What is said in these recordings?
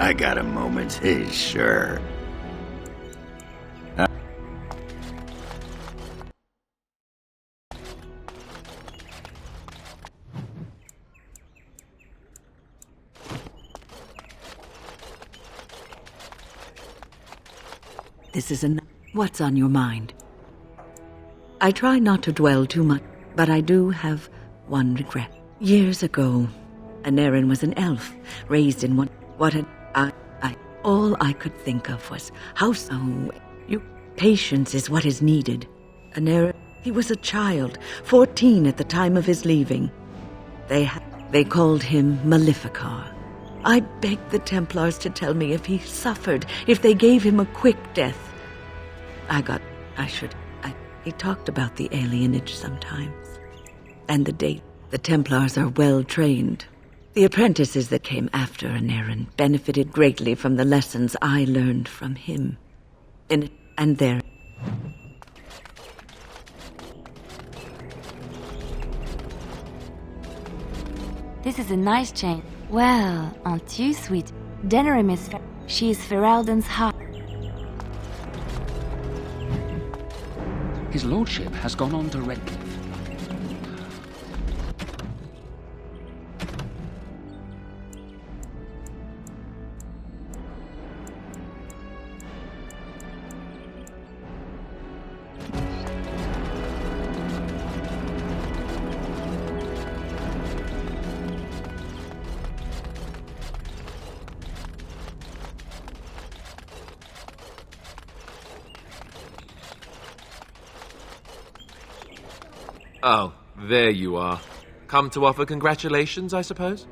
I got a moment, sure. This is what's on your mind? I try not to dwell too much, but I do have one regret. Years ago, Anarin was an elf, raised in what had all I could think of was how patience is what is needed. Anarin, he was a child, 14 at the time of his leaving. They called him Maleficar. I begged the Templars to tell me if he suffered, if they gave him a quick death. He talked about the alienage sometimes. And the date. The Templars are well trained. The apprentices that came after Anarin benefited greatly from the lessons I learned from him. And there. This is a nice chain. Well, aren't you sweet? Denerim is she is Ferelden's heart. His lordship has gone on to Redcliffe. Oh, there you are. Come to offer congratulations, I suppose?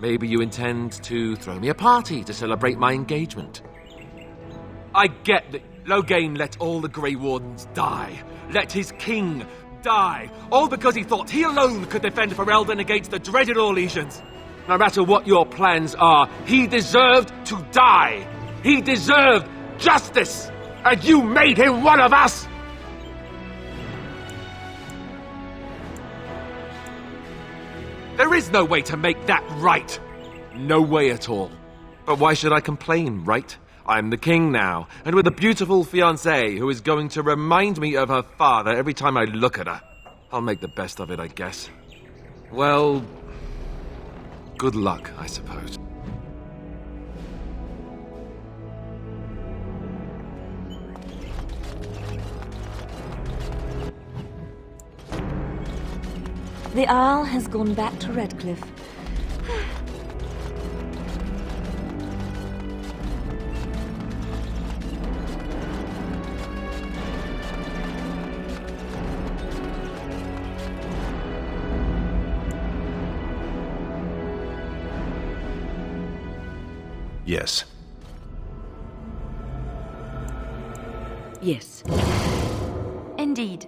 Maybe you intend to throw me a party to celebrate my engagement. I get that Loghain let all the Grey Wardens die. Let his king die. All because he thought he alone could defend Ferelden against the dreaded Orlesians. No matter what your plans are, he deserved to die. He deserved justice. And you made him one of us! There is no way to make that right. No way at all. But why should I complain, right? I'm the king now, and with a beautiful fiancée who is going to remind me of her father every time I look at her. I'll make the best of it, I guess. Well, good luck, I suppose. The Arl has gone back to Redcliffe. Yes. Yes. Indeed.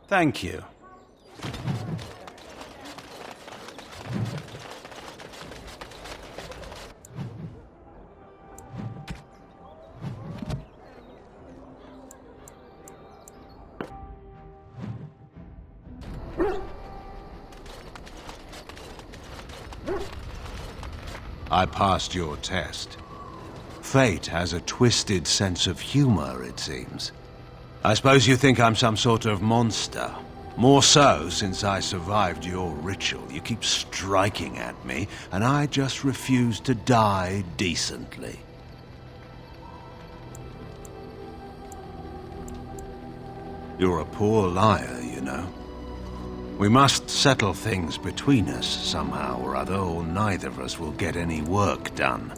Thank you. I passed your test. Fate has a twisted sense of humor, it seems. I suppose you think I'm some sort of monster. More so since I survived your ritual. You keep striking at me, and I just refuse to die decently. You're a poor liar, you know. We must settle things between us somehow or other, or neither of us will get any work done.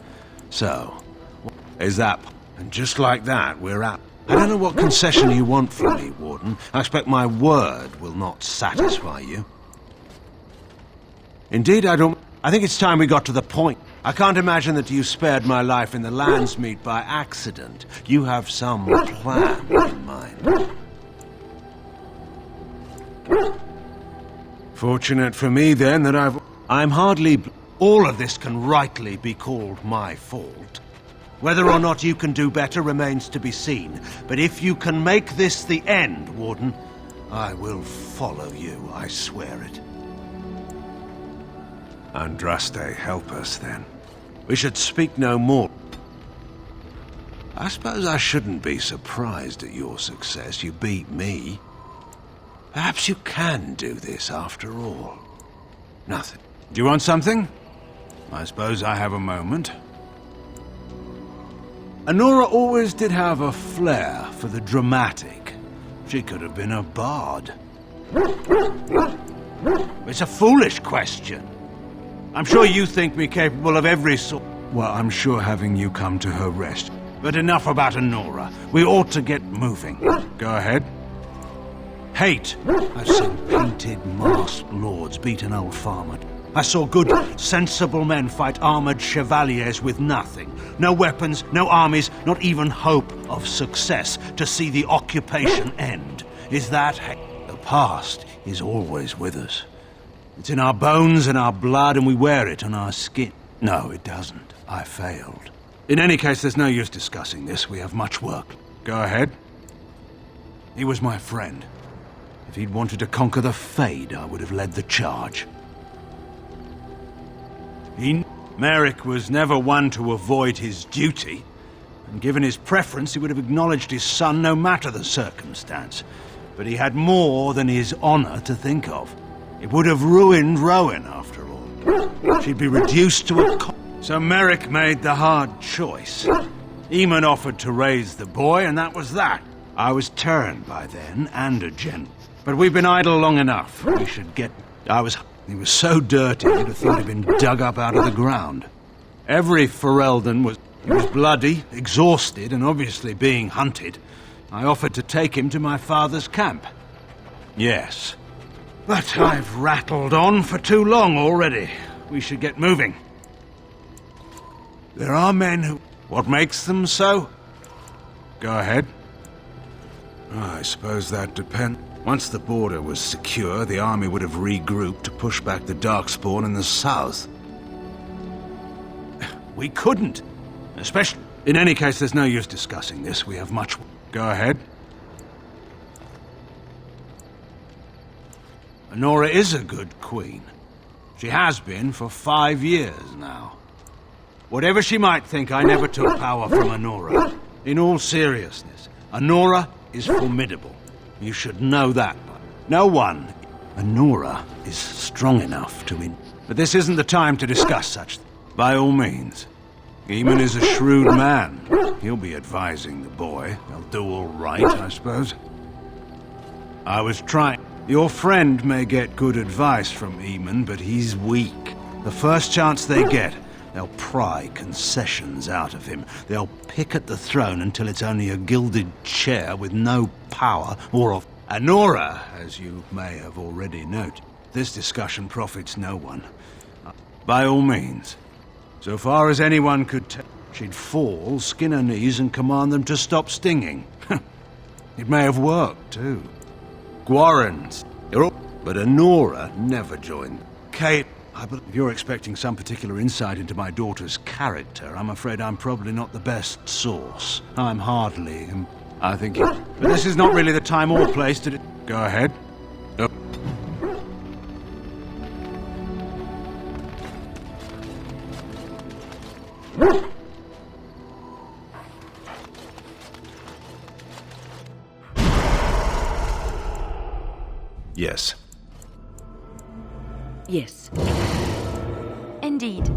So, Is that... And just like that, we're out. I don't know what concession you want from me, Warden. I expect my word will not satisfy you. Indeed, I don't... I think it's time we got to the point. I can't imagine that you spared my life in the Landsmeet by accident. You have some plan in mind. Fortunate for me, then, that I'm hardly... All of this can rightly be called my fault. Whether or not you can do better remains to be seen. But if you can make this the end, Warden, I will follow you, I swear it. Andraste, help us, then. We should speak no more. I suppose I shouldn't be surprised at your success. You beat me. Perhaps you can do this after all. Nothing. Do you want something? I suppose I have a moment. Honora always did have a flair for the dramatic. She could have been a bard. It's a foolish question. I'm sure you think me capable of every sort... Well, I'm sure having you come to her rest. But enough about Honora. We ought to get moving. Go ahead. Hate. I've seen painted, masked lords beat an old farmer. I saw good, sensible men fight armored chevaliers with nothing. No weapons, no armies, not even hope of success to see the occupation end. Is that hate? The past is always with us. It's in our bones and our blood, and we wear it on our skin. No, it doesn't. I failed. In any case, there's no use discussing this. We have much work. Go ahead. He was my friend. If he'd wanted to conquer the Fade, I would have led the charge. Merrick was never one to avoid his duty, and given his preference, he would have acknowledged his son no matter the circumstance. But he had more than his honor to think of. It would have ruined Rowan, after all. She'd be reduced to a... So Merrick made the hard choice. Eamon offered to raise the boy, and that was that. I was turned by then, and a gent. But we've been idle long enough. We should get... He was so dirty, you'd have thought he'd been dug up out of the ground. Every Ferelden was... He was bloody, exhausted, and obviously being hunted. I offered to take him to my father's camp. Yes. But I've rattled on for too long already. We should get moving. There are men who... What makes them so? Go ahead. I suppose that depends. Once the border was secure, the army would have regrouped to push back the Darkspawn in the south. We couldn't. Especially... In any case, there's no use discussing this. We have much... Go ahead. Honora is a good queen. She has been for 5 years now. Whatever she might think, I never took power from Honora. In all seriousness, Honora is formidable. You should know that. No one. Honora is strong enough to win. But this isn't the time to discuss such things. By all means. Eamon is a shrewd man. He'll be advising the boy. They'll do all right, I suppose. I was trying... Your friend may get good advice from Eamon, but he's weak. The first chance they get, they'll pry concessions out of him. They'll pick at the throne until it's only a gilded chair with no power or of... Honora, as you may have already noted, this discussion profits no one. By all means. So far as anyone could tell, she'd fall, skin her knees, and command them to stop stinging. It may have worked, too. Warrens. But Honora never joined. Kate, if you're expecting some particular insight into my daughter's character, I'm afraid I'm probably not the best source. I'm hardly... I think... But this is not really the time or place to... Go ahead. Yes. Yes. Indeed.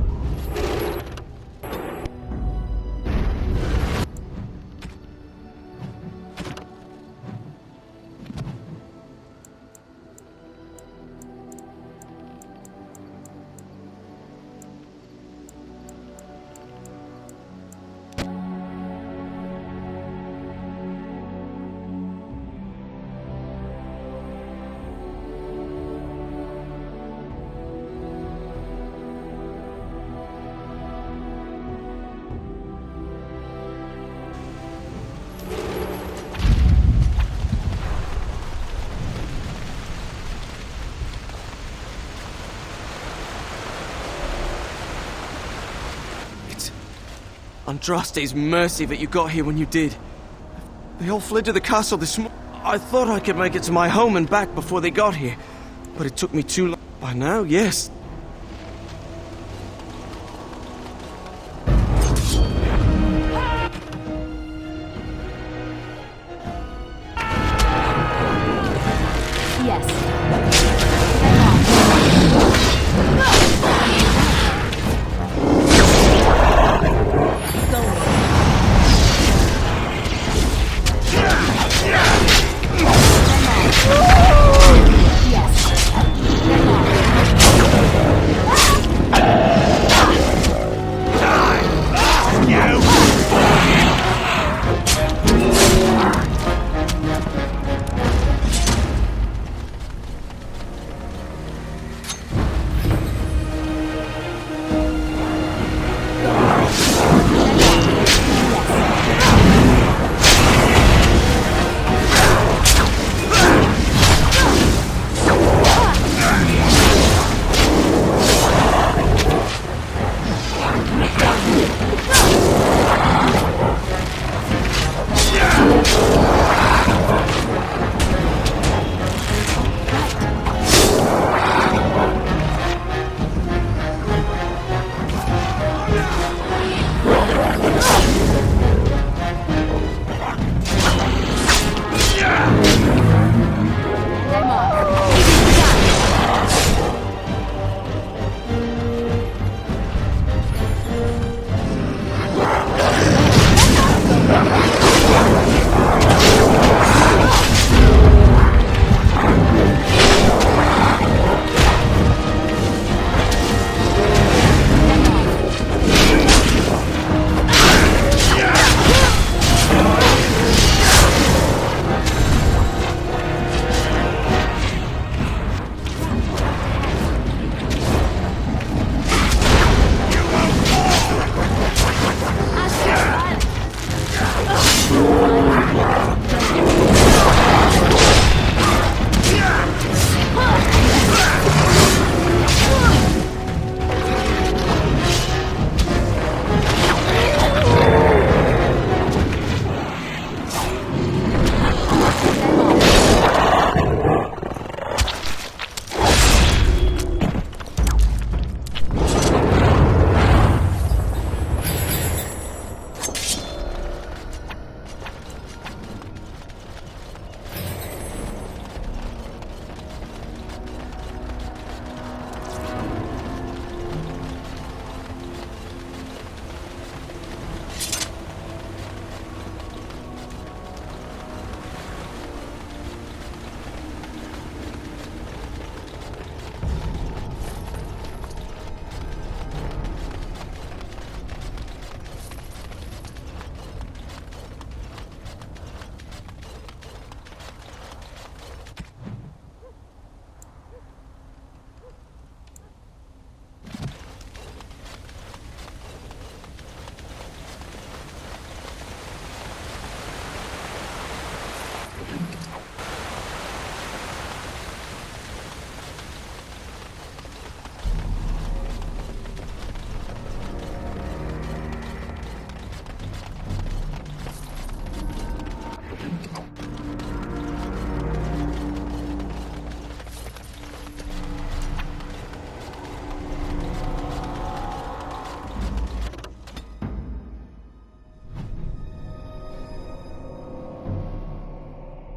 Andraste's mercy that you got here when you did. They all fled to the castle this morning. I thought I could make it to my home and back before they got here, but it took me too long. By now, yes. Yes.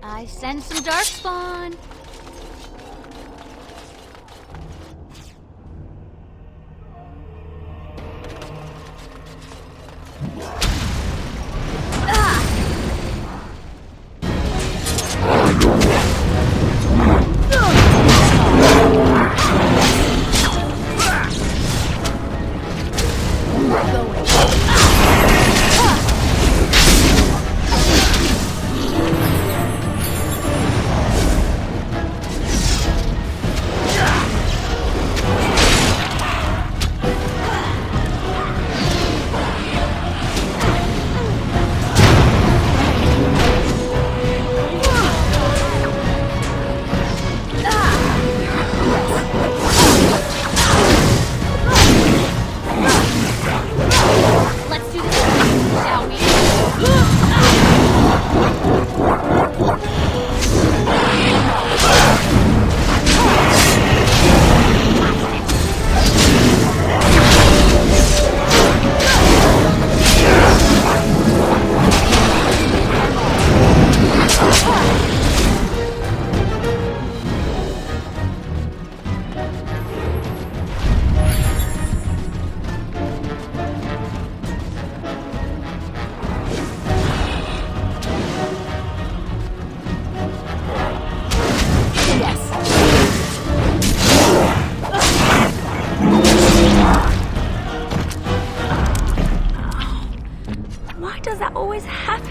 I sense some darkspawn.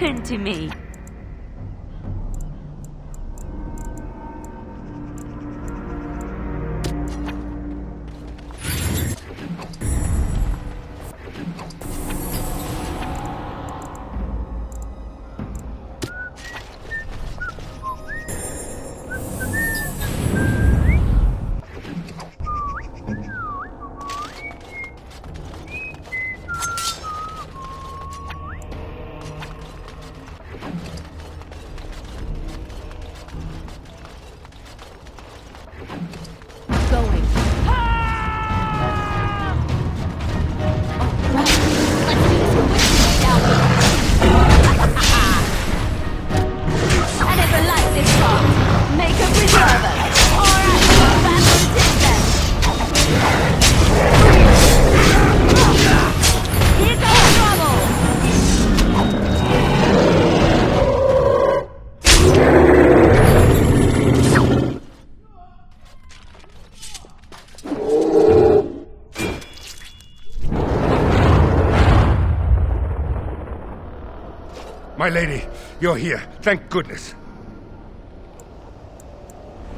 happened to me? My lady, you're here. Thank goodness.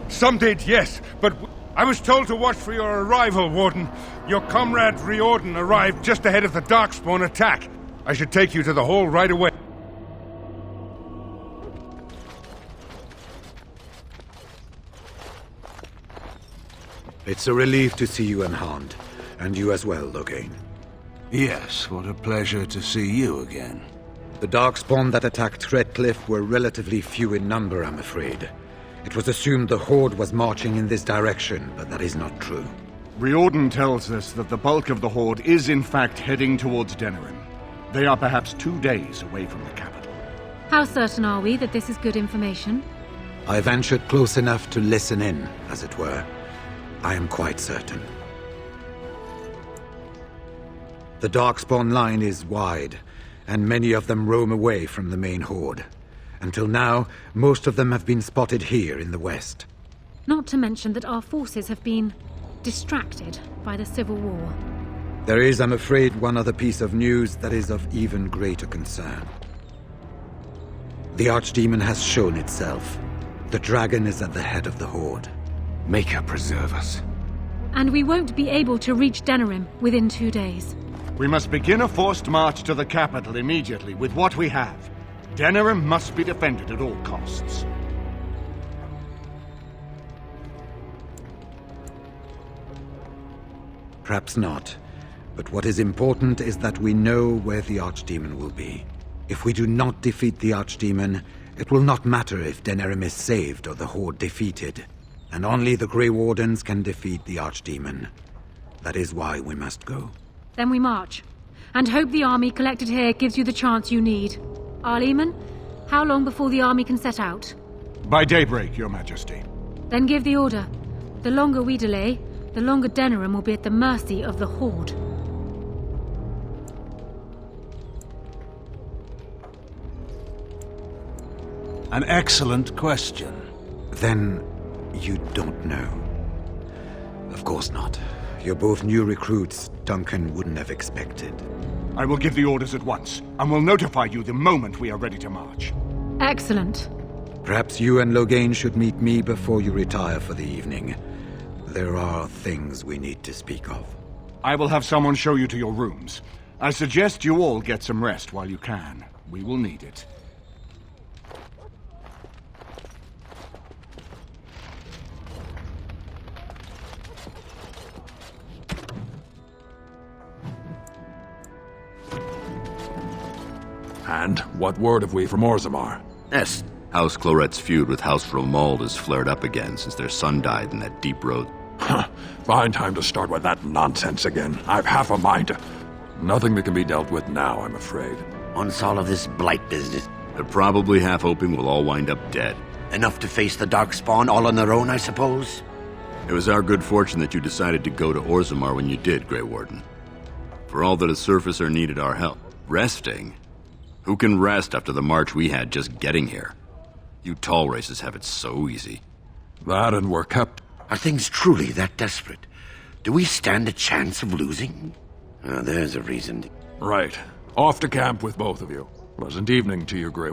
Some did, yes, but I was told to watch for your arrival, Warden. Your comrade Riordan arrived just ahead of the Darkspawn attack. I should take you to the hall right away. It's a relief to see you unharmed. And you as well, Loghain. Yes, what a pleasure to see you again. The Darkspawn that attacked Redcliffe were relatively few in number, I'm afraid. It was assumed the Horde was marching in this direction, but that is not true. Riordan tells us that the bulk of the Horde is in fact heading towards Denerim. They are perhaps 2 days away from the capital. How certain are we that this is good information? I ventured close enough to listen in, as it were. I am quite certain. The Darkspawn line is wide, and many of them roam away from the main Horde. Until now, most of them have been spotted here in the west. Not to mention that our forces have been distracted by the Civil War. There is, I'm afraid, one other piece of news that is of even greater concern. The Archdemon has shown itself. The dragon is at the head of the Horde. Make her preserve us. And we won't be able to reach Denerim within 2 days. We must begin a forced march to the capital immediately with what we have. Denerim must be defended at all costs. Perhaps not. But what is important is that we know where the Archdemon will be. If we do not defeat the Archdemon, it will not matter if Denerim is saved or the Horde defeated. And only the Grey Wardens can defeat the Archdemon. That is why we must go. Then we march. And hope the army collected here gives you the chance you need. Arleman, how long before the army can set out? By daybreak, Your Majesty. Then give the order. The longer we delay, the longer Denerim will be at the mercy of the Horde. An excellent question. Then you don't know. Of course not. You're both new recruits Duncan wouldn't have expected. I will give the orders at once, and will notify you the moment we are ready to march. Excellent. Perhaps you and Loghain should meet me before you retire for the evening. There are things we need to speak of. I will have someone show you to your rooms. I suggest you all get some rest while you can. We will need it. And what word have we from Orzammar? Yes, House Clorette's feud with House Romald has flared up again since their son died in that deep road. Fine time to start with that nonsense again. I've half a mind to... Nothing that can be dealt with now, I'm afraid. Once all of this blight business, they're probably half hoping we'll all wind up dead. Enough to face the Darkspawn all on their own, I suppose? It was our good fortune that you decided to go to Orzammar when you did, Grey Warden. For all that a surfacer needed our help. Resting? Who can rest after the march we had just getting here? You tall races have it so easy. That and we're kept... Are things truly that desperate? Do we stand a chance of losing? There's a reason. Right. Off to camp with both of you. Pleasant evening to you, Grey.